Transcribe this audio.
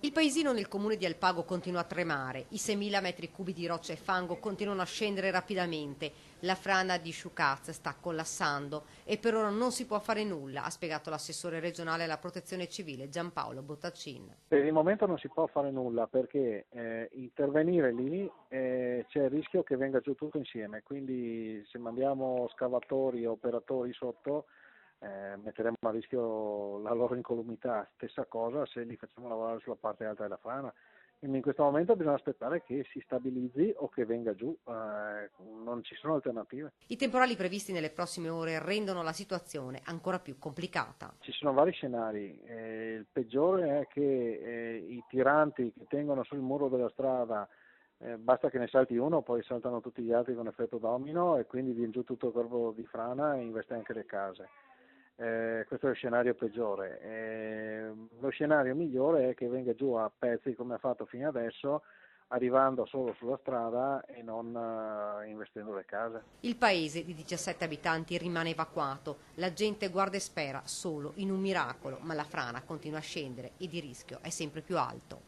Il paesino nel comune di Alpago continua a tremare, i 6.000 metri cubi di roccia e fango continuano a scendere rapidamente, la frana di Sciucaz sta collassando e per ora non si può fare nulla, ha spiegato l'assessore regionale alla protezione civile Giampaolo Bottacin. Per il momento non si può fare nulla perché intervenire lì c'è il rischio che venga giù tutto insieme, quindi se mandiamo scavatori e operatori sotto metteremo a rischio la loro incolumità. Stessa cosa se li facciamo lavorare sulla parte alta della frana. Quindi in questo momento bisogna aspettare che si stabilizzi o che venga giù, non ci sono alternative. I temporali previsti nelle prossime ore rendono la situazione ancora più complicata. Ci sono vari scenari, il peggiore è che i tiranti che tengono sul muro della strada, basta che ne salti uno, poi saltano tutti gli altri con effetto domino e quindi viene giù tutto il corpo di frana e investe anche le case. Questo è lo scenario peggiore. Lo scenario migliore è che venga giù a pezzi come ha fatto fino adesso, arrivando solo sulla strada e non investendo le case. Il paese di 17 abitanti rimane evacuato, la gente guarda e spera solo in un miracolo, ma la frana continua a scendere ed il rischio è sempre più alto.